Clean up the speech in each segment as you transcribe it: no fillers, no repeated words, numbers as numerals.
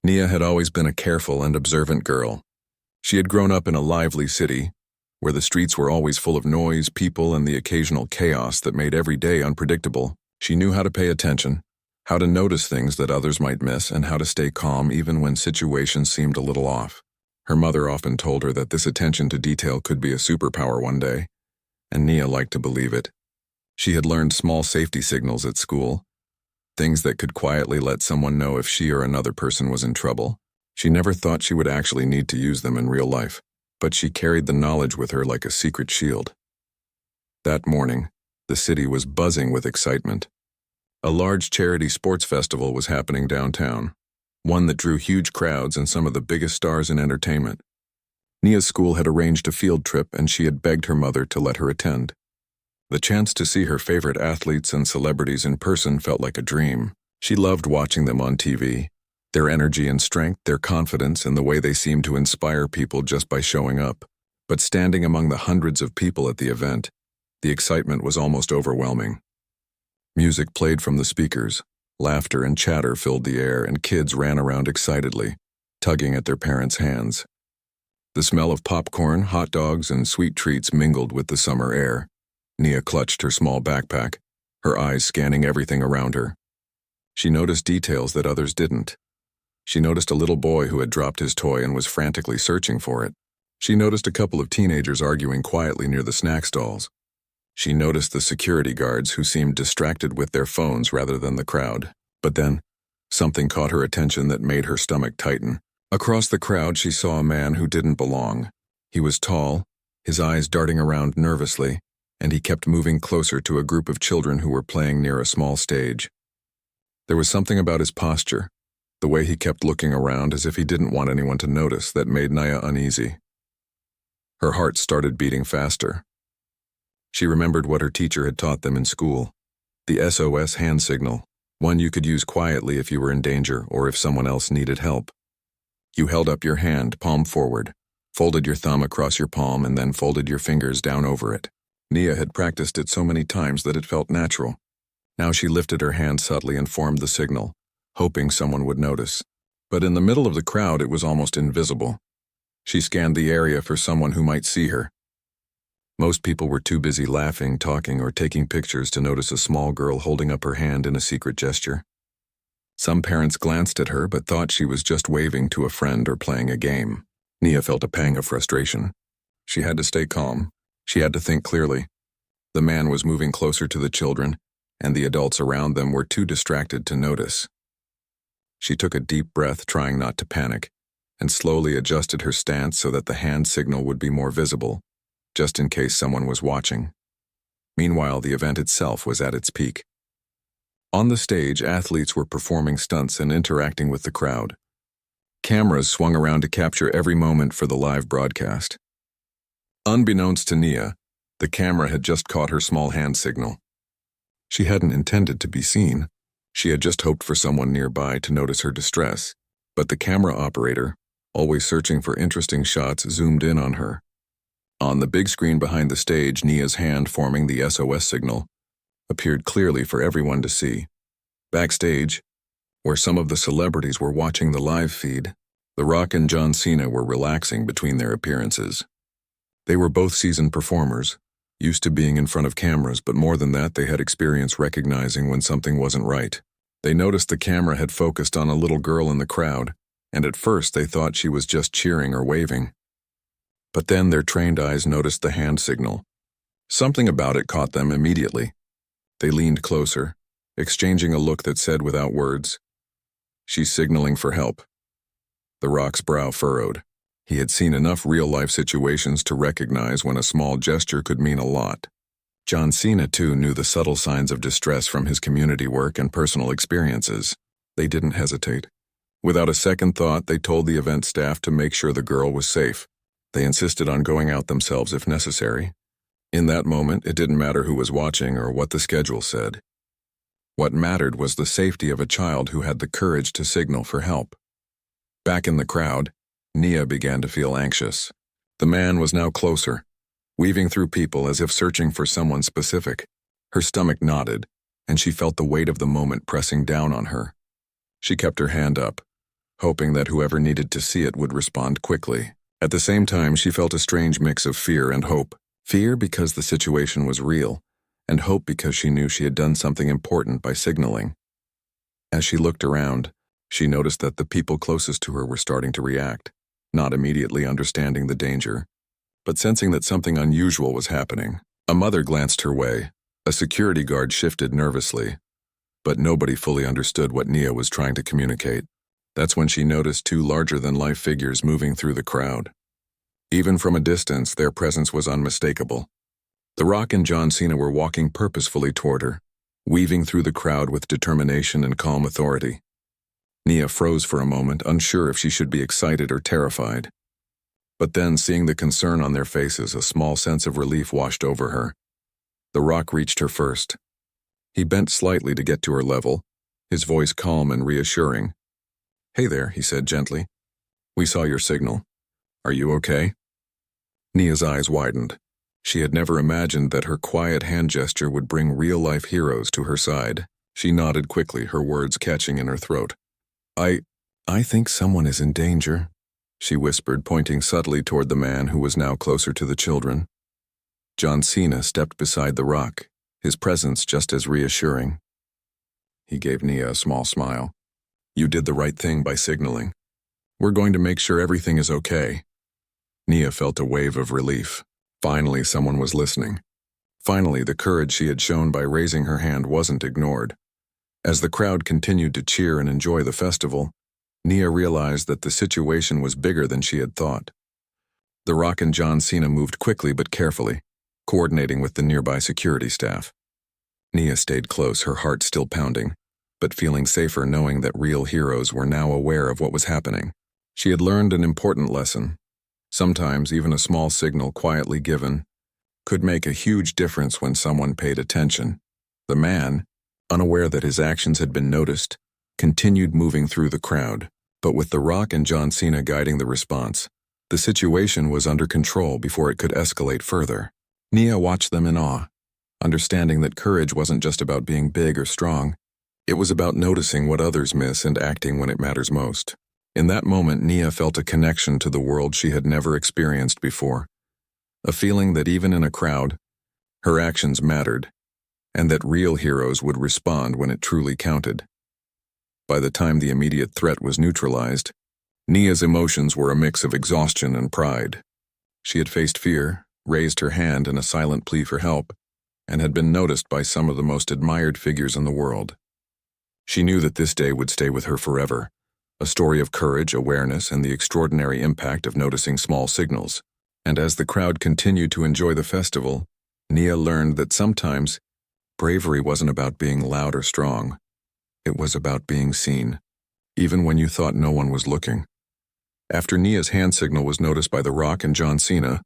Nia had always been a careful and observant girl. She had grown up in a lively city, where the streets were always full of noise, people, and the occasional chaos that made every day unpredictable. She knew how to pay attention, how to notice things that others might miss, and how to stay calm even when situations seemed a little off. Her mother often told her that this attention to detail could be a superpower one day, and Nia liked to believe it. She had learned small safety signals at school, things that could quietly let someone know if she or another person was in trouble. She never thought she would actually need to use them in real life, but she carried the knowledge with her like a secret shield. That morning, the city was buzzing with excitement. A large charity sports festival was happening downtown, one that drew huge crowds and some of the biggest stars in entertainment. Nia's school had arranged a field trip, and she had begged her mother to let her attend. The chance to see her favorite athletes and celebrities in person felt like a dream. She loved watching them on TV. Their energy and strength, their confidence, and the way they seemed to inspire people just by showing up. But standing among the hundreds of people at the event, the excitement was almost overwhelming. Music played from the speakers, laughter and chatter filled the air, and kids ran around excitedly, tugging at their parents' hands. The smell of popcorn, hot dogs, and sweet treats mingled with the summer air. Nia clutched her small backpack, her eyes scanning everything around her. She noticed details that others didn't. She noticed a little boy who had dropped his toy and was frantically searching for it. She noticed a couple of teenagers arguing quietly near the snack stalls. She noticed the security guards who seemed distracted with their phones rather than the crowd. But then, something caught her attention that made her stomach tighten. Across the crowd, she saw a man who didn't belong. He was tall, his eyes darting around nervously, and he kept moving closer to a group of children who were playing near a small stage. There was something about his posture, the way he kept looking around as if he didn't want anyone to notice, that made Nia uneasy. Her heart started beating faster. She remembered what her teacher had taught them in school, the SOS hand signal, one you could use quietly if you were in danger or if someone else needed help. You held up your hand, palm forward, folded your thumb across your palm, and then folded your fingers down over it. Nia had practiced it so many times that it felt natural. Now she lifted her hand subtly and formed the signal, hoping someone would notice. But in the middle of the crowd, it was almost invisible. She scanned the area for someone who might see her. Most people were too busy laughing, talking, or taking pictures to notice a small girl holding up her hand in a secret gesture. Some parents glanced at her but thought she was just waving to a friend or playing a game. Nia felt a pang of frustration. She had to stay calm. She had to think clearly. The man was moving closer to the children, and the adults around them were too distracted to notice. She took a deep breath, trying not to panic, and slowly adjusted her stance so that the hand signal would be more visible, just in case someone was watching. Meanwhile, the event itself was at its peak. On the stage, athletes were performing stunts and interacting with the crowd. Cameras swung around to capture every moment for the live broadcast. Unbeknownst to Nia, the camera had just caught her small hand signal. She hadn't intended to be seen. She had just hoped for someone nearby to notice her distress. But the camera operator, always searching for interesting shots, zoomed in on her. On the big screen behind the stage, Nia's hand forming the SOS signal appeared clearly for everyone to see. Backstage, where some of the celebrities were watching the live feed, the Rock and John Cena were relaxing between their appearances. They were both seasoned performers, used to being in front of cameras, but more than that, they had experience recognizing when something wasn't right. They noticed the camera had focused on a little girl in the crowd, and at first they thought she was just cheering or waving. But then their trained eyes noticed the hand signal. Something about it caught them immediately. They leaned closer, exchanging a look that said without words, "She's signaling for help." The Rock's brow furrowed. He had seen enough real-life situations to recognize when a small gesture could mean a lot. John Cena, too, knew the subtle signs of distress from his community work and personal experiences. They didn't hesitate. Without a second thought, they told the event staff to make sure the girl was safe. They insisted on going out themselves if necessary. In that moment, it didn't matter who was watching or what the schedule said. What mattered was the safety of a child who had the courage to signal for help. Back in the crowd, Nia began to feel anxious. The man was now closer, weaving through people as if searching for someone specific. Her stomach knotted, and she felt the weight of the moment pressing down on her. She kept her hand up, hoping that whoever needed to see it would respond quickly. At the same time, she felt a strange mix of fear and hope. Fear because the situation was real, and hope because she knew she had done something important by signaling. As she looked around, she noticed that the people closest to her were starting to react, not immediately understanding the danger, but sensing that something unusual was happening. A mother glanced her way. A security guard shifted nervously, but nobody fully understood what Nia was trying to communicate. That's when she noticed two larger-than-life figures moving through the crowd. Even from a distance, their presence was unmistakable. The Rock and John Cena were walking purposefully toward her, weaving through the crowd with determination and calm authority. Nia froze for a moment, unsure if she should be excited or terrified. But then, seeing the concern on their faces, a small sense of relief washed over her. The Rock reached her first. He bent slightly to get to her level, his voice calm and reassuring. "Hey there," he said gently. "We saw your signal. Are you okay?" Nia's eyes widened. She had never imagined that her quiet hand gesture would bring real-life heroes to her side. She nodded quickly, her words catching in her throat. I think someone is in danger," she whispered, pointing subtly toward the man who was now closer to the children. John Cena stepped beside the Rock, his presence just as reassuring. He gave Nia a small smile. "You did the right thing by signaling. We're going to make sure everything is okay." Nia felt a wave of relief. Finally, someone was listening. Finally, the courage she had shown by raising her hand wasn't ignored. As the crowd continued to cheer and enjoy the festival, Nia realized that the situation was bigger than she had thought. The Rock and John Cena moved quickly but carefully, coordinating with the nearby security staff. Nia stayed close, her heart still pounding, but feeling safer knowing that real heroes were now aware of what was happening. She had learned an important lesson. Sometimes even a small signal quietly given could make a huge difference when someone paid attention. The man, unaware that his actions had been noticed, continued moving through the crowd, but with The Rock and John Cena guiding the response, the situation was under control before it could escalate further. Nia watched them in awe, understanding that courage wasn't just about being big or strong. It was about noticing what others miss and acting when it matters most. In that moment, Nia felt a connection to the world she had never experienced before, a feeling that even in a crowd, her actions mattered, and that real heroes would respond when it truly counted. By the time the immediate threat was neutralized, Nia's emotions were a mix of exhaustion and pride. She had faced fear, raised her hand in a silent plea for help, and had been noticed by some of the most admired figures in the world. She knew that this day would stay with her forever, a story of courage, awareness, and the extraordinary impact of noticing small signals. And as the crowd continued to enjoy the festival, Nia learned that sometimes bravery wasn't about being loud or strong. It was about being seen, even when you thought no one was looking. After Nia's hand signal was noticed by The Rock and John Cena,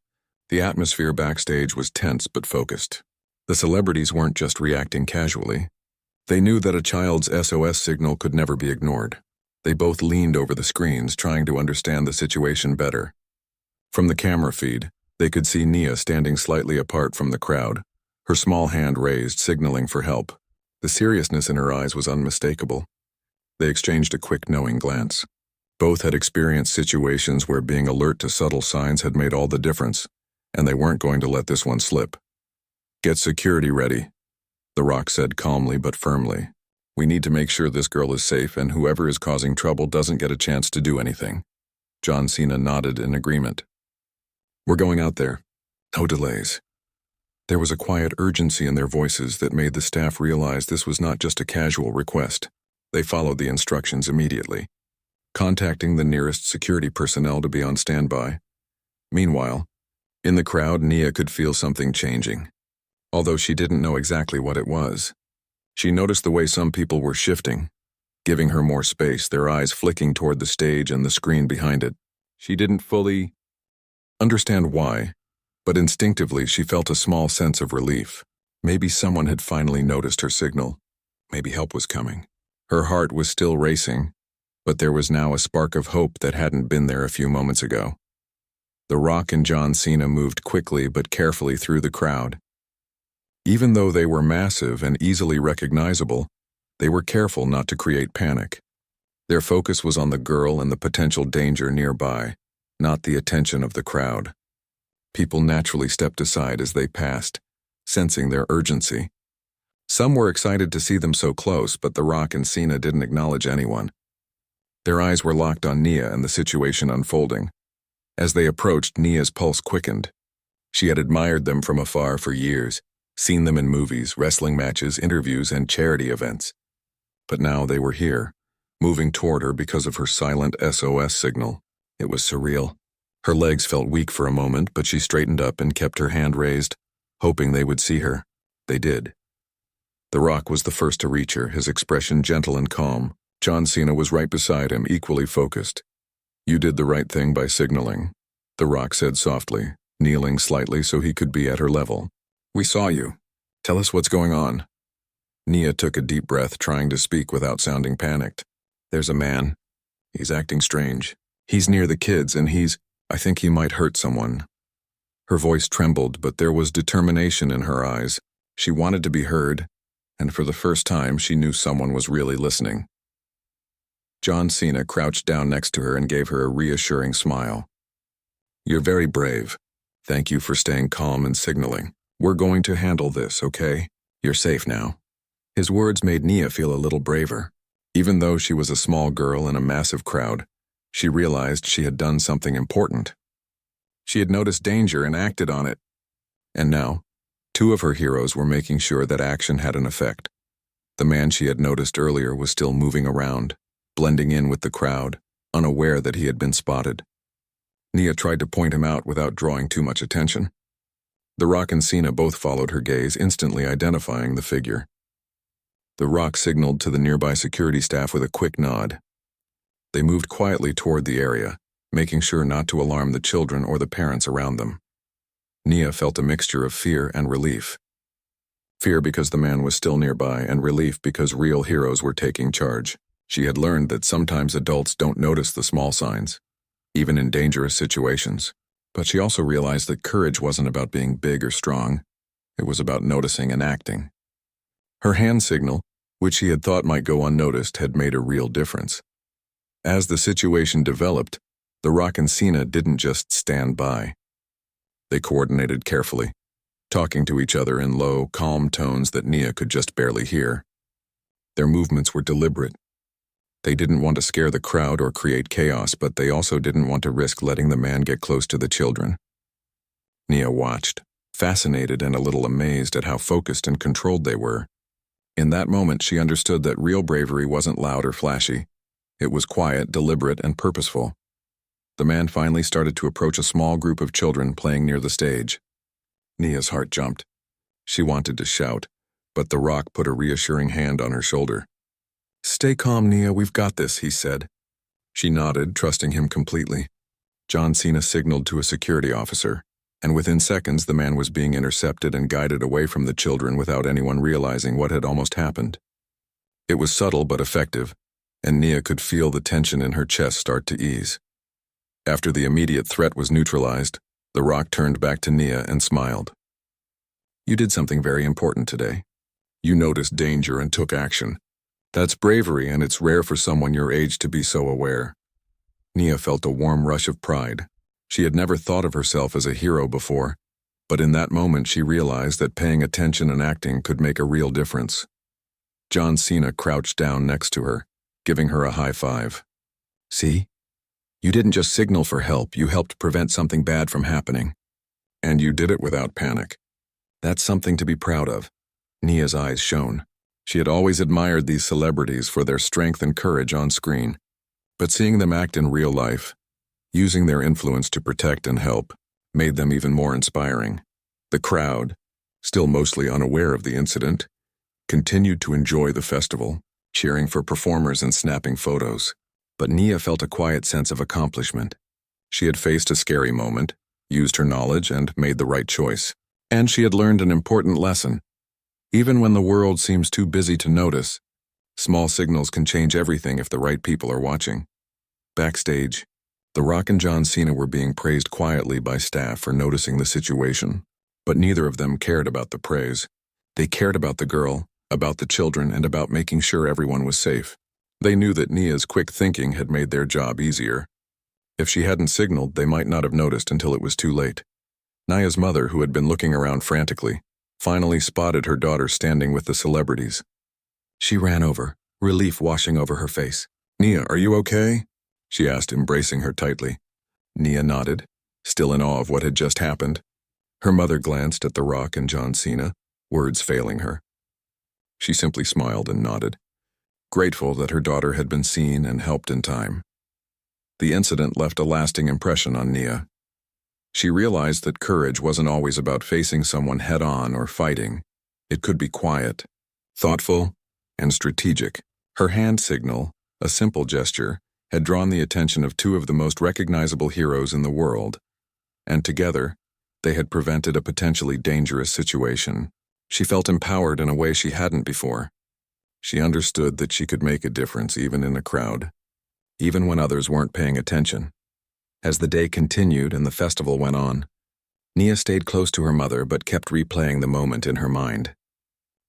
the atmosphere backstage was tense but focused. The celebrities weren't just reacting casually. They knew that a child's SOS signal could never be ignored. They both leaned over the screens, trying to understand the situation better. From the camera feed, they could see Nia standing slightly apart from the crowd, her small hand raised, signaling for help. The seriousness in her eyes was unmistakable. They exchanged a quick, knowing glance. Both had experienced situations where being alert to subtle signs had made all the difference, and they weren't going to let this one slip. "Get security ready," The Rock said calmly but firmly. "We need to make sure this girl is safe and whoever is causing trouble doesn't get a chance to do anything." John Cena nodded in agreement. "We're going out there. No delays." There was a quiet urgency in their voices that made the staff realize this was not just a casual request. They followed the instructions immediately, contacting the nearest security personnel to be on standby. Meanwhile, in the crowd, Nia could feel something changing, although she didn't know exactly what it was. She noticed the way some people were shifting, giving her more space, their eyes flicking toward the stage and the screen behind it. She didn't fully understand why, but instinctively she felt a small sense of relief. Maybe someone had finally noticed her signal. Maybe help was coming. Her heart was still racing, but there was now a spark of hope that hadn't been there a few moments ago. The Rock and John Cena moved quickly but carefully through the crowd. Even though they were massive and easily recognizable, they were careful not to create panic. Their focus was on the girl and the potential danger nearby, not the attention of the crowd. People naturally stepped aside as they passed, sensing their urgency. Some were excited to see them so close, but The Rock and Cena didn't acknowledge anyone. Their eyes were locked on Nia and the situation unfolding. As they approached, Nia's pulse quickened. She had admired them from afar for years, seen them in movies, wrestling matches, interviews, and charity events. But now they were here, moving toward her because of her silent SOS signal. It was surreal. Her legs felt weak for a moment, but she straightened up and kept her hand raised, hoping they would see her. They did. The Rock was the first to reach her, his expression gentle and calm. John Cena was right beside him, equally focused. "You did the right thing by signaling," The Rock said softly, kneeling slightly so he could be at her level. "We saw you. Tell us what's going on." Nia took a deep breath, trying to speak without sounding panicked. "There's a man. He's acting strange. He's near the kids, and I think he might hurt someone." Her voice trembled, but there was determination in her eyes. She wanted to be heard, and for the first time she knew someone was really listening. John Cena crouched down next to her and gave her a reassuring smile. "You're very brave. Thank you for staying calm and signaling. We're going to handle this, okay? You're safe now." His words made Nia feel a little braver. Even though she was a small girl in a massive crowd, she realized she had done something important. She had noticed danger and acted on it. And now, two of her heroes were making sure that action had an effect. The man she had noticed earlier was still moving around, blending in with the crowd, unaware that he had been spotted. Nia tried to point him out without drawing too much attention. The Rock and Cena both followed her gaze, instantly identifying the figure. The Rock signaled to the nearby security staff with a quick nod. They moved quietly toward the area, making sure not to alarm the children or the parents around them. Nia felt a mixture of fear and relief. Fear because the man was still nearby, and relief because real heroes were taking charge. She had learned that sometimes adults don't notice the small signs, even in dangerous situations. But she also realized that courage wasn't about being big or strong. It was about noticing and acting. Her hand signal, which she had thought might go unnoticed, had made a real difference. As the situation developed, The Rock and Cena didn't just stand by. They coordinated carefully, talking to each other in low, calm tones that Nia could just barely hear. Their movements were deliberate. They didn't want to scare the crowd or create chaos, but they also didn't want to risk letting the man get close to the children. Nia watched, fascinated and a little amazed at how focused and controlled they were. In that moment, she understood that real bravery wasn't loud or flashy. It was quiet, deliberate, and purposeful. The man finally started to approach a small group of children playing near the stage. Nia's heart jumped. She wanted to shout, but The Rock put a reassuring hand on her shoulder. "Stay calm, Nia, we've got this," he said. She nodded, trusting him completely. John Cena signaled to a security officer, and within seconds the man was being intercepted and guided away from the children without anyone realizing what had almost happened. It was subtle but effective, and Nia could feel the tension in her chest start to ease. After the immediate threat was neutralized, The Rock turned back to Nia and smiled. "You did something very important today. You noticed danger and took action. That's bravery, and it's rare for someone your age to be so aware." Nia felt a warm rush of pride. She had never thought of herself as a hero before, but in that moment she realized that paying attention and acting could make a real difference. John Cena crouched down next to her, giving her a high five. "See? You didn't just signal for help, you helped prevent something bad from happening. And you did it without panic. That's something to be proud of." Nia's eyes shone. She had always admired these celebrities for their strength and courage on screen, but seeing them act in real life, using their influence to protect and help, made them even more inspiring. The crowd, still mostly unaware of the incident, continued to enjoy the festival, cheering for performers and snapping photos. But Nia felt a quiet sense of accomplishment. She had faced a scary moment, used her knowledge, and made the right choice. And she had learned an important lesson. Even when the world seems too busy to notice, small signals can change everything if the right people are watching. Backstage, The Rock and John Cena were being praised quietly by staff for noticing the situation, but neither of them cared about the praise. They cared about the girl, about the children, and about making sure everyone was safe. They knew that Nia's quick thinking had made their job easier. If she hadn't signaled, they might not have noticed until it was too late. Nia's mother, who had been looking around frantically, finally spotted her daughter standing with the celebrities. She ran over, relief washing over her face. "Nia, are you okay?" she asked, embracing her tightly. Nia nodded, still in awe of what had just happened. Her mother glanced at the Rock and John Cena, words failing her. She simply smiled and nodded, grateful that her daughter had been seen and helped in time. The incident left a lasting impression on Nia. She realized that courage wasn't always about facing someone head-on or fighting. It could be quiet, thoughtful, and strategic. Her hand signal, a simple gesture, had drawn the attention of two of the most recognizable heroes in the world, and together, they had prevented a potentially dangerous situation. She felt empowered in a way she hadn't before. She understood that she could make a difference even in a crowd, even when others weren't paying attention. As the day continued and the festival went on, Nia stayed close to her mother but kept replaying the moment in her mind.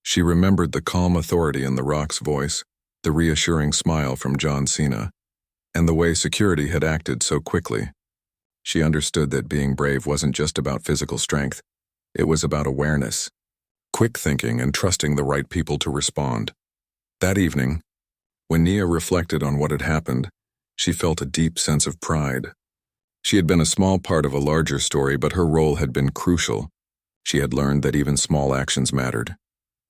She remembered the calm authority in the Rock's voice, the reassuring smile from John Cena, and the way security had acted so quickly. She understood that being brave wasn't just about physical strength. It was about awareness, quick thinking, and trusting the right people to respond. That evening, when Nia reflected on what had happened, she felt a deep sense of pride. She had been a small part of a larger story, but her role had been crucial. She had learned that even small actions mattered,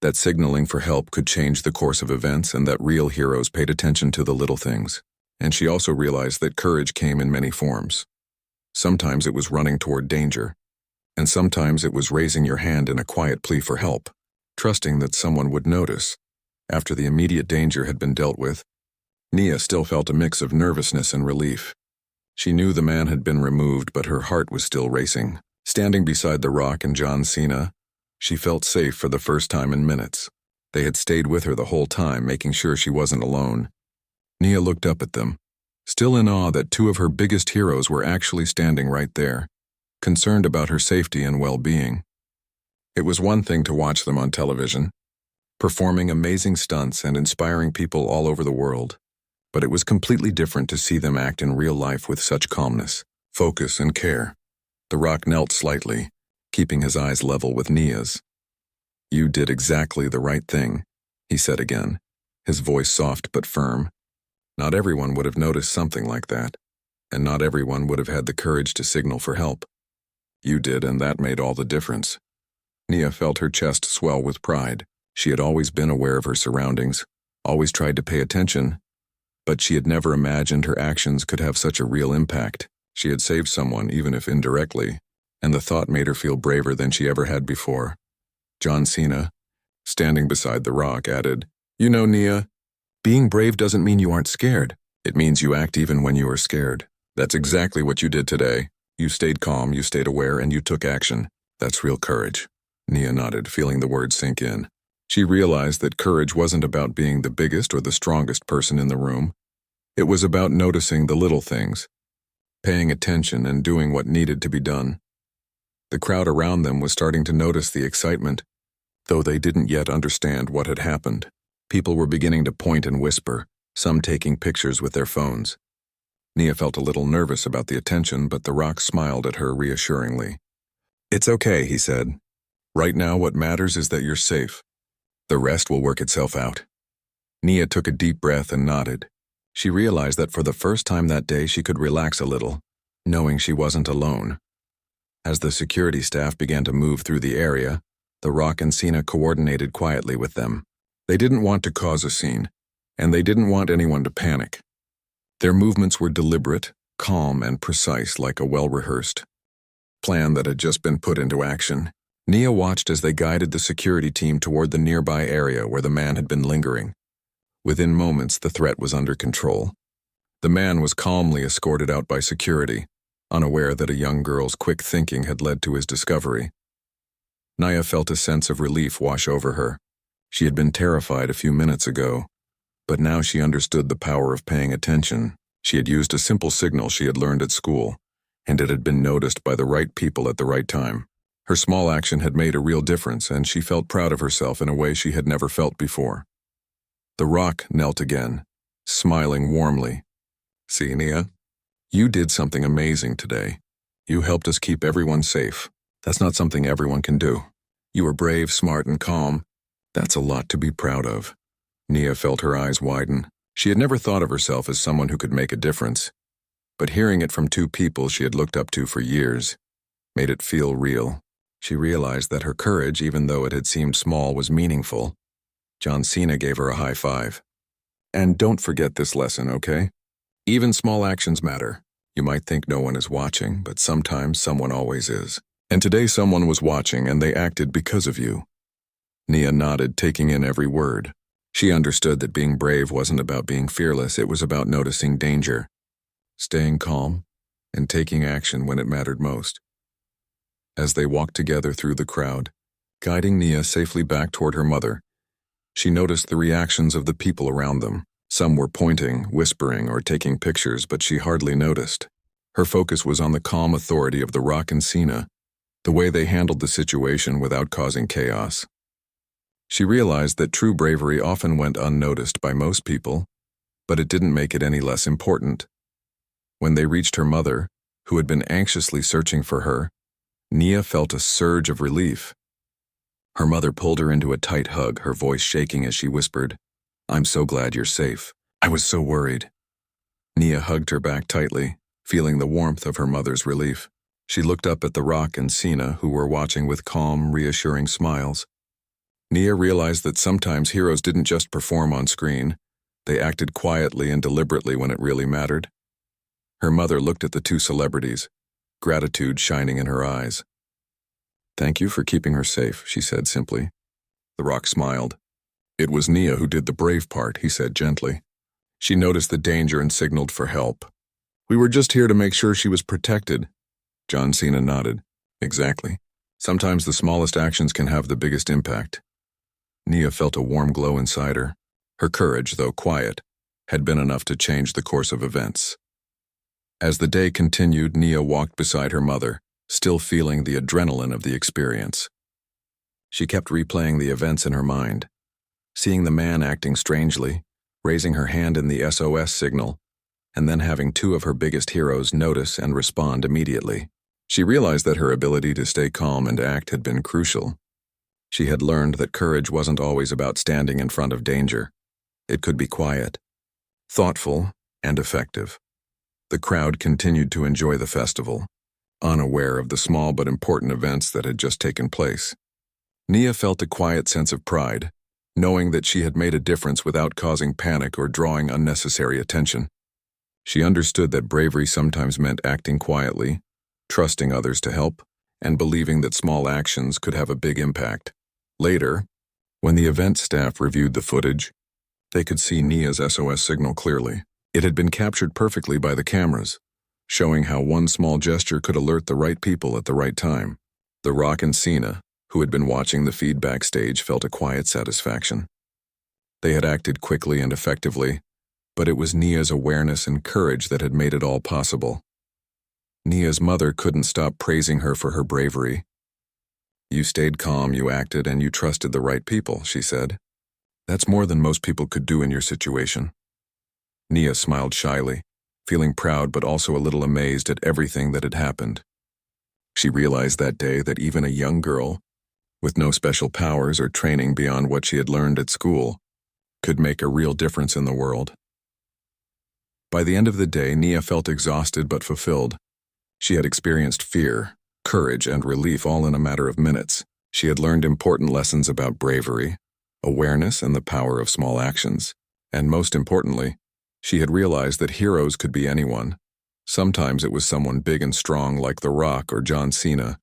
that signaling for help could change the course of events, and that real heroes paid attention to the little things. And she also realized that courage came in many forms. Sometimes it was running toward danger, and sometimes it was raising your hand in a quiet plea for help, trusting that someone would notice. After the immediate danger had been dealt with, Nia still felt a mix of nervousness and relief. She knew the man had been removed, but her heart was still racing. Standing beside the Rock and John Cena, she felt safe for the first time in minutes. They had stayed with her the whole time, making sure she wasn't alone. Nia looked up at them, still in awe that two of her biggest heroes were actually standing right there, concerned about her safety and well-being. It was one thing to watch them on television, performing amazing stunts and inspiring people all over the world, but it was completely different to see them act in real life with such calmness, focus, and care. The Rock knelt slightly, keeping his eyes level with Nia's. "You did exactly the right thing," he said again, his voice soft but firm. Not everyone would have noticed something like that, and not everyone would have had the courage to signal for help. You did, and that made all the difference. Nia felt her chest swell with pride. She had always been aware of her surroundings, always tried to pay attention, but she had never imagined her actions could have such a real impact. She had saved someone, even if indirectly, and the thought made her feel braver than she ever had before. John Cena, standing beside the Rock, added, "You know, Nia, being brave doesn't mean you aren't scared. It means you act even when you are scared. That's exactly what you did today. You stayed calm, you stayed aware, and you took action. That's real courage." Nia nodded, feeling the words sink in. She realized that courage wasn't about being the biggest or the strongest person in the room. It was about noticing the little things, paying attention, and doing what needed to be done. The crowd around them was starting to notice the excitement, though they didn't yet understand what had happened. People were beginning to point and whisper, some taking pictures with their phones. Nia felt a little nervous about the attention, but the Rock smiled at her reassuringly. "It's okay," he said. "Right now what matters is that you're safe. The rest will work itself out." Nia took a deep breath and nodded. She realized that for the first time that day she could relax a little, knowing she wasn't alone. As the security staff began to move through the area, the Rock and Cena coordinated quietly with them. They didn't want to cause a scene, and they didn't want anyone to panic. Their movements were deliberate, calm, and precise, like a well-rehearsed plan that had just been put into action. Nia watched as they guided the security team toward the nearby area where the man had been lingering. Within moments, the threat was under control. The man was calmly escorted out by security, unaware that a young girl's quick thinking had led to his discovery. Nia felt a sense of relief wash over her. She had been terrified a few minutes ago, but now she understood the power of paying attention. She had used a simple signal she had learned at school, and it had been noticed by the right people at the right time. Her small action had made a real difference, and she felt proud of herself in a way she had never felt before. The Rock knelt again, smiling warmly. "See, Nia? You did something amazing today. You helped us keep everyone safe. That's not something everyone can do. You were brave, smart, and calm. That's a lot to be proud of." Nia felt her eyes widen. She had never thought of herself as someone who could make a difference. But hearing it from two people she had looked up to for years made it feel real. She realized that her courage, even though it had seemed small, was meaningful. John Cena gave her a high five. "And don't forget this lesson, okay? Even small actions matter. You might think no one is watching, but sometimes someone always is. And today someone was watching, and they acted because of you." Nia nodded, taking in every word. She understood that being brave wasn't about being fearless, it was about noticing danger, staying calm, and taking action when it mattered most. As they walked together through the crowd, guiding Nia safely back toward her mother, she noticed the reactions of the people around them. Some were pointing, whispering, or taking pictures, but she hardly noticed. Her focus was on the calm authority of the Rock and Cena, the way they handled the situation without causing chaos. She realized that true bravery often went unnoticed by most people, but it didn't make it any less important. When they reached her mother, who had been anxiously searching for her, Nia felt a surge of relief. Her mother pulled her into a tight hug, her voice shaking as she whispered, "I'm so glad you're safe. I was so worried." Nia hugged her back tightly, feeling the warmth of her mother's relief. She looked up at the Rock and Cena, who were watching with calm, reassuring smiles. Nia realized that sometimes heroes didn't just perform on screen, they acted quietly and deliberately when it really mattered. Her mother looked at the two celebrities, gratitude shining in her eyes. "Thank you for keeping her safe," she said simply. The Rock smiled. "It was Nia who did the brave part," he said gently. "She noticed the danger and signaled for help. We were just here to make sure she was protected." John Cena nodded. "Exactly. Sometimes the smallest actions can have the biggest impact." Nia felt a warm glow inside her. Her courage, though quiet, had been enough to change the course of events. As the day continued, Nia walked beside her mother, still feeling the adrenaline of the experience. She kept replaying the events in her mind, seeing the man acting strangely, raising her hand in the SOS signal, and then having two of her biggest heroes notice and respond immediately. She realized that her ability to stay calm and act had been crucial. She had learned that courage wasn't always about standing in front of danger. It could be quiet, thoughtful, and effective. The crowd continued to enjoy the festival, unaware of the small but important events that had just taken place. Nia felt a quiet sense of pride, knowing that she had made a difference without causing panic or drawing unnecessary attention. She understood that bravery sometimes meant acting quietly, trusting others to help, and believing that small actions could have a big impact. Later, when the event staff reviewed the footage, they could see Nia's SOS signal clearly. It had been captured perfectly by the cameras, showing how one small gesture could alert the right people at the right time. The Rock and Cena, who had been watching the feed backstage, felt a quiet satisfaction. They had acted quickly and effectively, but it was Nia's awareness and courage that had made it all possible. Nia's mother couldn't stop praising her for her bravery. "You stayed calm, you acted, and you trusted the right people," she said. "That's more than most people could do in your situation." Nia smiled shyly, feeling proud but also a little amazed at everything that had happened. She realized that day that even a young girl, with no special powers or training beyond what she had learned at school, could make a real difference in the world. By the end of the day, Nia felt exhausted but fulfilled. She had experienced fear, courage, and relief all in a matter of minutes. She had learned important lessons about bravery, awareness, and the power of small actions. And most importantly, she had realized that heroes could be anyone. Sometimes it was someone big and strong like The Rock or John Cena,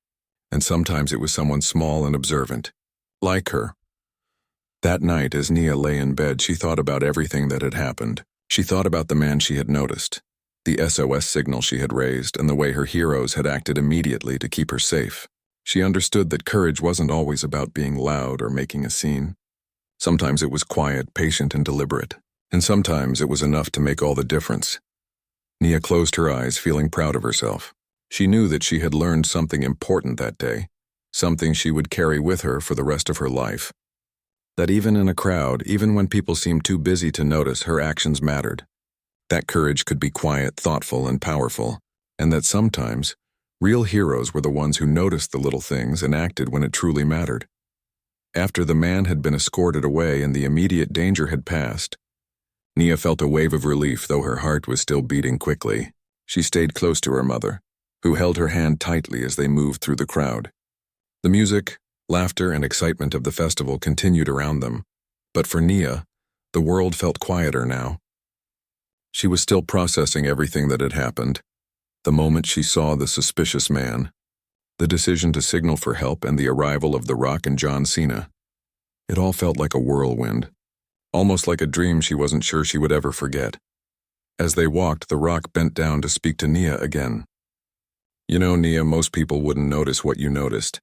and sometimes it was someone small and observant, like her. That night, as Nia lay in bed, she thought about everything that had happened. She thought about the man she had noticed, the SOS signal she had raised, and the way her heroes had acted immediately to keep her safe. She understood that courage wasn't always about being loud or making a scene. Sometimes it was quiet, patient, and deliberate, and sometimes it was enough to make all the difference. Nia closed her eyes, feeling proud of herself. She knew that she had learned something important that day, something she would carry with her for the rest of her life. That even in a crowd, even when people seemed too busy to notice, her actions mattered. That courage could be quiet, thoughtful, and powerful, and that sometimes, real heroes were the ones who noticed the little things and acted when it truly mattered. After the man had been escorted away and the immediate danger had passed, Nia felt a wave of relief, though her heart was still beating quickly. She stayed close to her mother, who held her hand tightly as they moved through the crowd. The music, laughter, and excitement of the festival continued around them, but for Nia, the world felt quieter now. She was still processing everything that had happened. The moment she saw the suspicious man, the decision to signal for help, and the arrival of the Rock and John Cena. It all felt like a whirlwind, almost like a dream she wasn't sure she would ever forget. As they walked, the Rock bent down to speak to Nia again. You know, Nia, most people wouldn't notice what you noticed.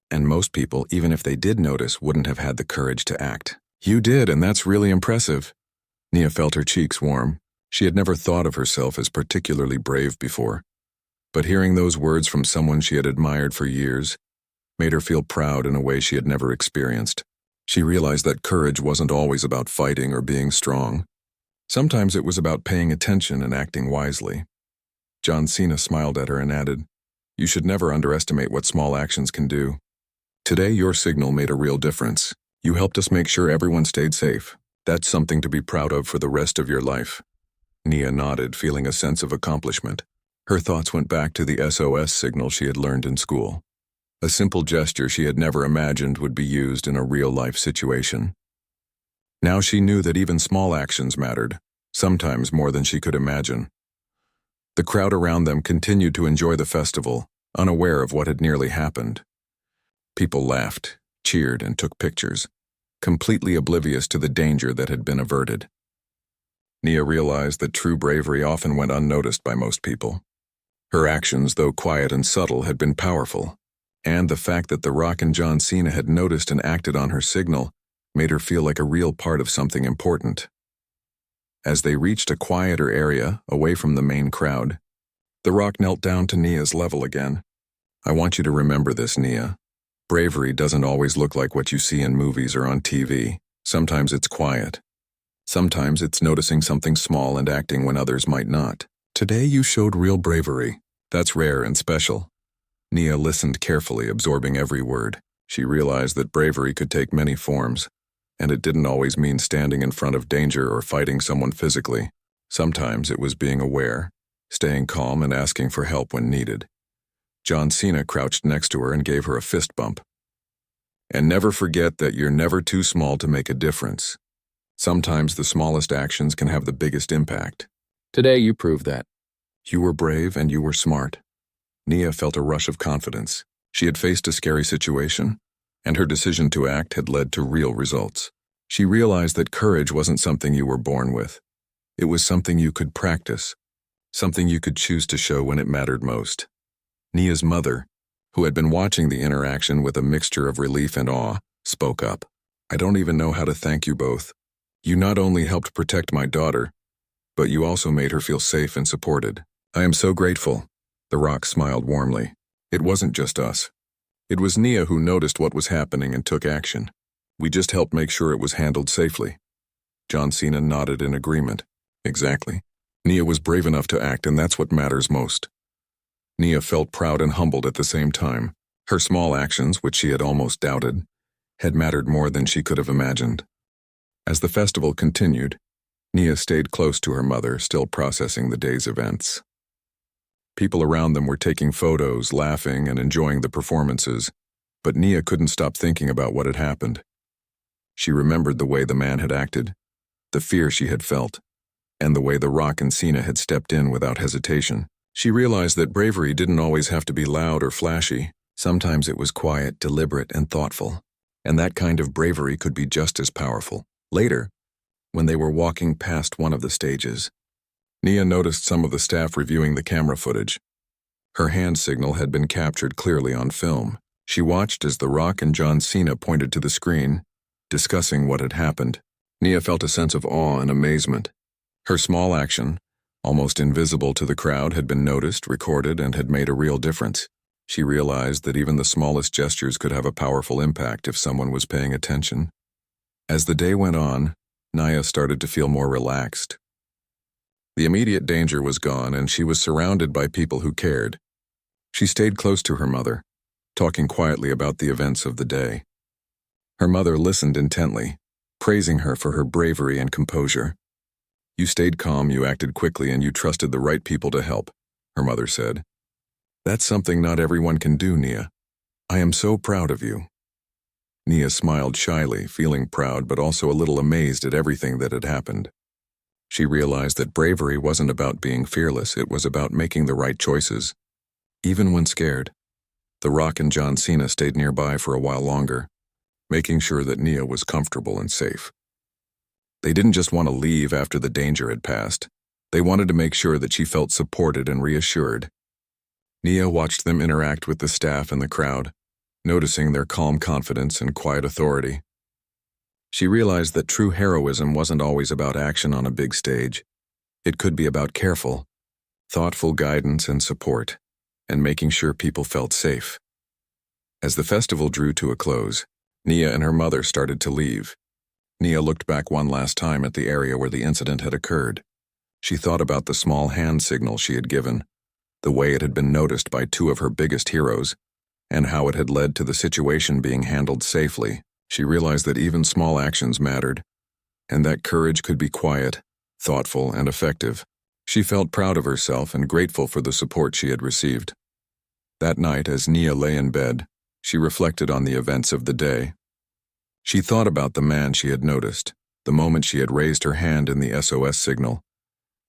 And most people, even if they did notice, wouldn't have had the courage to act. You did, and that's really impressive. Nia felt her cheeks warm. She had never thought of herself as particularly brave before. But hearing those words from someone she had admired for years made her feel proud in a way she had never experienced. She realized that courage wasn't always about fighting or being strong. Sometimes it was about paying attention and acting wisely. John Cena smiled at her and added, "You should never underestimate what small actions can do. Today, your signal made a real difference. You helped us make sure everyone stayed safe. That's something to be proud of for the rest of your life." Nia nodded, feeling a sense of accomplishment. Her thoughts went back to the SOS signal she had learned in school. A simple gesture she had never imagined would be used in a real-life situation. Now she knew that even small actions mattered, sometimes more than she could imagine. The crowd around them continued to enjoy the festival, unaware of what had nearly happened. People laughed, cheered, and took pictures, completely oblivious to the danger that had been averted. Nia realized that true bravery often went unnoticed by most people. Her actions, though quiet and subtle, had been powerful, and the fact that the Rock and John Cena had noticed and acted on her signal made her feel like a real part of something important. As they reached a quieter area, away from the main crowd, the Rock knelt down to Nia's level again. "I want you to remember this, Nia. Bravery doesn't always look like what you see in movies or on TV. Sometimes it's quiet. Sometimes it's noticing something small and acting when others might not. Today you showed real bravery. That's rare and special." Nia listened carefully, absorbing every word. She realized that bravery could take many forms, and it didn't always mean standing in front of danger or fighting someone physically. Sometimes it was being aware, staying calm, and asking for help when needed. John Cena crouched next to her and gave her a fist bump. "And never forget that you're never too small to make a difference. Sometimes the smallest actions can have the biggest impact. Today you proved that. You were brave and you were smart." Nia felt a rush of confidence. She had faced a scary situation, and her decision to act had led to real results. She realized that courage wasn't something you were born with. It was something you could practice, something you could choose to show when it mattered most. Nia's mother, who had been watching the interaction with a mixture of relief and awe, spoke up. "I don't even know how to thank you both. You not only helped protect my daughter, but you also made her feel safe and supported. I am so grateful." The Rock smiled warmly. "It wasn't just us. It was Nia who noticed what was happening and took action. We just helped make sure it was handled safely." John Cena nodded in agreement. "Exactly. Nia was brave enough to act, and that's what matters most." Nia felt proud and humbled at the same time. Her small actions, which she had almost doubted, had mattered more than she could have imagined. As the festival continued, Nia stayed close to her mother, still processing the day's events. People around them were taking photos, laughing, and enjoying the performances, but Nia couldn't stop thinking about what had happened. She remembered the way the man had acted, the fear she had felt, and the way the Rock and Cena had stepped in without hesitation. She realized that bravery didn't always have to be loud or flashy. Sometimes it was quiet, deliberate, and thoughtful, and that kind of bravery could be just as powerful. Later, when they were walking past one of the stages, Nia noticed some of the staff reviewing the camera footage. Her hand signal had been captured clearly on film. She watched as The Rock and John Cena pointed to the screen, discussing what had happened. Nia felt a sense of awe and amazement. Her small action, almost invisible to the crowd, had been noticed, recorded, and had made a real difference. She realized that even the smallest gestures could have a powerful impact if someone was paying attention. As the day went on, Nia started to feel more relaxed. The immediate danger was gone, and she was surrounded by people who cared. She stayed close to her mother, talking quietly about the events of the day. Her mother listened intently, praising her for her bravery and composure. "You stayed calm, you acted quickly, and you trusted the right people to help," her mother said. "That's something not everyone can do, Nia. I am so proud of you." Nia smiled shyly, feeling proud but also a little amazed at everything that had happened. She realized that bravery wasn't about being fearless, it was about making the right choices, even when scared. The Rock and John Cena stayed nearby for a while longer, making sure that Nia was comfortable and safe. They didn't just want to leave after the danger had passed. They wanted to make sure that she felt supported and reassured. Nia watched them interact with the staff and the crowd, noticing their calm confidence and quiet authority. She realized that true heroism wasn't always about action on a big stage. It could be about careful, thoughtful guidance and support, and making sure people felt safe. As the festival drew to a close, Nia and her mother started to leave. Nia looked back one last time at the area where the incident had occurred. She thought about the small hand signal she had given, the way it had been noticed by two of her biggest heroes, and how it had led to the situation being handled safely. She realized that even small actions mattered, and that courage could be quiet, thoughtful, and effective. She felt proud of herself and grateful for the support she had received. That night, as Nia lay in bed, she reflected on the events of the day. She thought about the man she had noticed, the moment she had raised her hand in the SOS signal,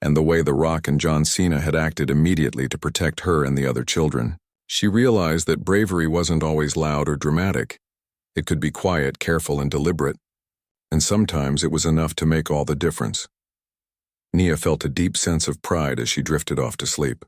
and the way the Rock and John Cena had acted immediately to protect her and the other children. She realized that bravery wasn't always loud or dramatic. It could be quiet, careful, and deliberate, and sometimes it was enough to make all the difference. Nia felt a deep sense of pride as she drifted off to sleep.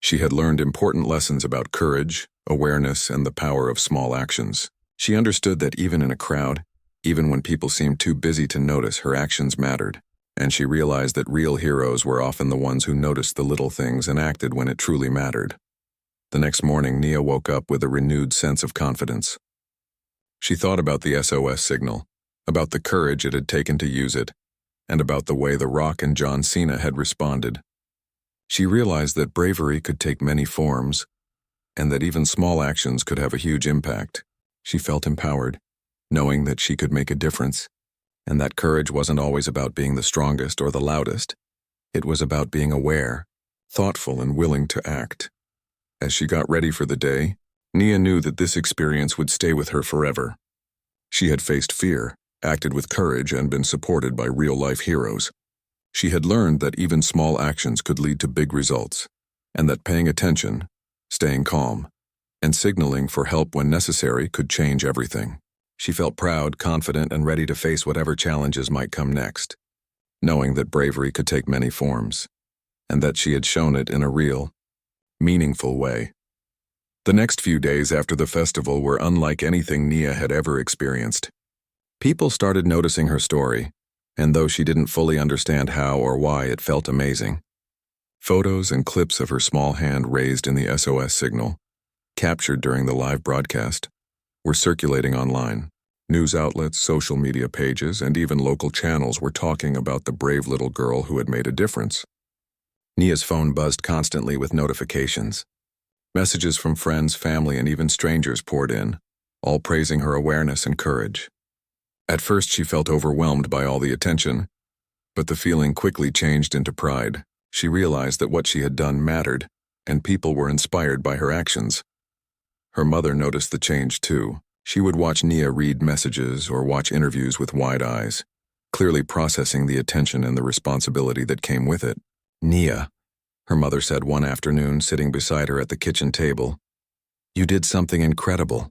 She had learned important lessons about courage, awareness, and the power of small actions. She understood that even in a crowd, even when people seemed too busy to notice, her actions mattered, and she realized that real heroes were often the ones who noticed the little things and acted when it truly mattered. The next morning, Nia woke up with a renewed sense of confidence. She thought about the SOS signal, about the courage it had taken to use it, and about the way the Rock and John Cena had responded. She realized that bravery could take many forms, and that even small actions could have a huge impact. She felt empowered, knowing that she could make a difference, and that courage wasn't always about being the strongest or the loudest. It was about being aware, thoughtful, and willing to act. As she got ready for the day, Nia knew that this experience would stay with her forever. She had faced fear, acted with courage, and been supported by real-life heroes. She had learned that even small actions could lead to big results, and that paying attention, staying calm, and signaling for help when necessary could change everything. She felt proud, confident, and ready to face whatever challenges might come next, knowing that bravery could take many forms, and that she had shown it in a real, meaningful way. The next few days after the festival were unlike anything Nia had ever experienced. People started noticing her story, and though she didn't fully understand how or why, it felt amazing. Photos and clips of her small hand raised in the SOS signal, captured during the live broadcast, were circulating online. News outlets, social media pages, and even local channels were talking about the brave little girl who had made a difference. Nia's phone buzzed constantly with notifications. Messages from friends, family, and even strangers poured in, all praising her awareness and courage. At first, she felt overwhelmed by all the attention, but the feeling quickly changed into pride. She realized that what she had done mattered, and people were inspired by her actions. Her mother noticed the change too. She would watch Nia read messages or watch interviews with wide eyes, clearly processing the attention and the responsibility that came with it. "Nia," her mother said one afternoon, sitting beside her at the kitchen table, "you did something incredible.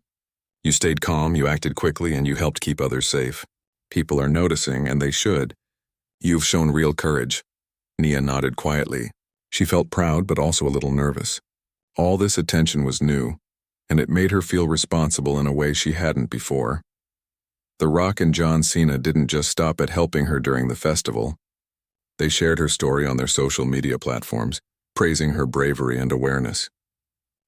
You stayed calm, you acted quickly, and you helped keep others safe. People are noticing, and they should. You've shown real courage." Nia nodded quietly. She felt proud but also a little nervous. All this attention was new, and it made her feel responsible in a way she hadn't before. The Rock and John Cena didn't just stop at helping her during the festival. They shared her story on their social media platforms, praising her bravery and awareness.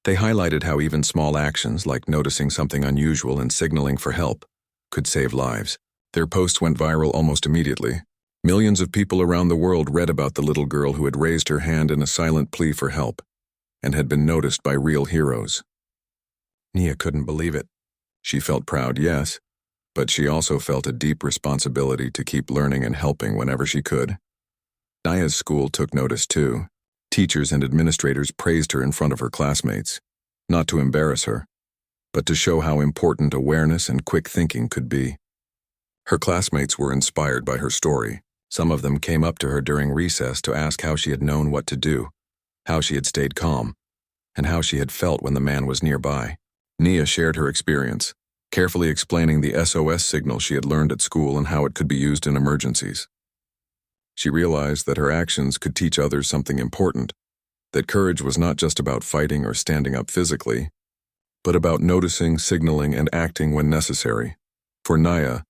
They highlighted how even small actions like noticing something unusual and signaling for help could save lives. Their post went viral almost immediately. Millions of people around the world read about the little girl who had raised her hand in a silent plea for help and had been noticed by real heroes. Nia couldn't believe it. She felt proud, yes, but she also felt a deep responsibility to keep learning and helping whenever she could. Nia's school took notice too. Teachers and administrators praised her in front of her classmates, not to embarrass her, but to show how important awareness and quick thinking could be. Her classmates were inspired by her story. Some of them came up to her during recess to ask how she had known what to do, how she had stayed calm, and how she had felt when the man was nearby. Nia shared her experience, carefully explaining the SOS signal she had learned at school and how it could be used in emergencies. She realized that her actions could teach others something important, that courage was not just about fighting or standing up physically, but about noticing, signaling, and acting when necessary. For Nia,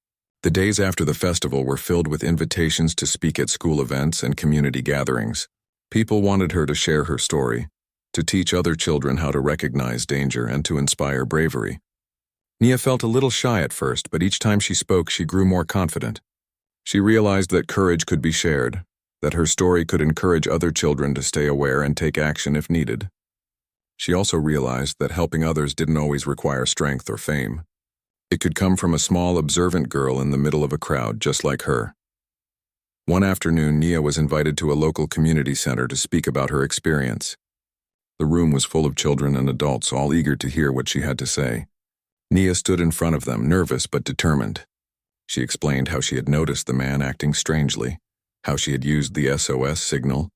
the days after the festival were filled with invitations to speak at school events and community gatherings. People wanted her to share her story, to teach other children how to recognize danger and to inspire bravery. Nia felt a little shy at first, but each time she spoke, she grew more confident. She realized that courage could be shared, that her story could encourage other children to stay aware and take action if needed. She also realized that helping others didn't always require strength or fame. It could come from a small, observant girl in the middle of a crowd just like her. One afternoon, Nia was invited to a local community center to speak about her experience. The room was full of children and adults, all eager to hear what she had to say. Nia stood in front of them, nervous but determined. She explained how she had noticed the man acting strangely, how she had used the SOS signal,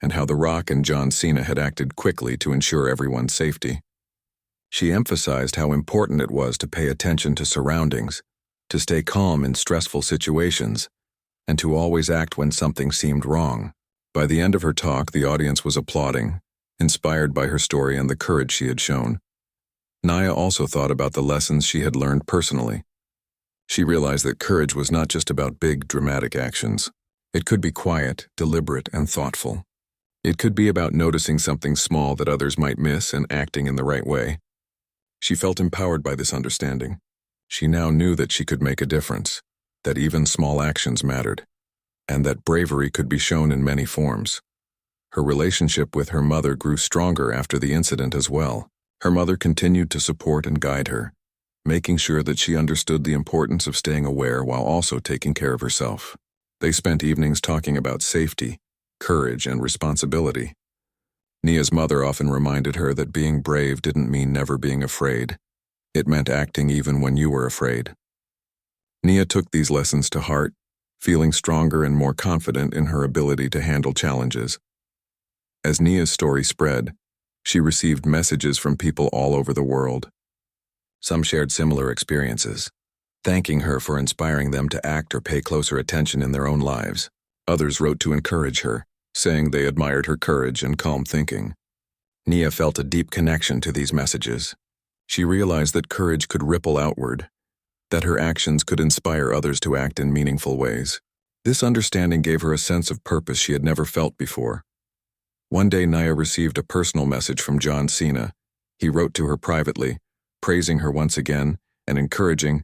and how the Rock and John Cena had acted quickly to ensure everyone's safety. She emphasized how important it was to pay attention to surroundings, to stay calm in stressful situations, and to always act when something seemed wrong. By the end of her talk, the audience was applauding, inspired by her story and the courage she had shown. Nia also thought about the lessons she had learned personally. She realized that courage was not just about big, dramatic actions. It could be quiet, deliberate, and thoughtful. It could be about noticing something small that others might miss and acting in the right way. She felt empowered by this understanding. She now knew that she could make a difference, that even small actions mattered, and that bravery could be shown in many forms. Her relationship with her mother grew stronger after the incident as well. Her mother continued to support and guide her, making sure that she understood the importance of staying aware while also taking care of herself. They spent evenings talking about safety, courage, and responsibility. Nia's mother often reminded her that being brave didn't mean never being afraid. It meant acting even when you were afraid. Nia took these lessons to heart, feeling stronger and more confident in her ability to handle challenges. As Nia's story spread, she received messages from people all over the world. Some shared similar experiences, thanking her for inspiring them to act or pay closer attention in their own lives. Others wrote to encourage her, saying they admired her courage and calm thinking. Nia felt a deep connection to these messages. She realized that courage could ripple outward, that her actions could inspire others to act in meaningful ways. This understanding gave her a sense of purpose she had never felt before. One day, Nia received a personal message from John Cena. He wrote to her privately, praising her once again and encouraging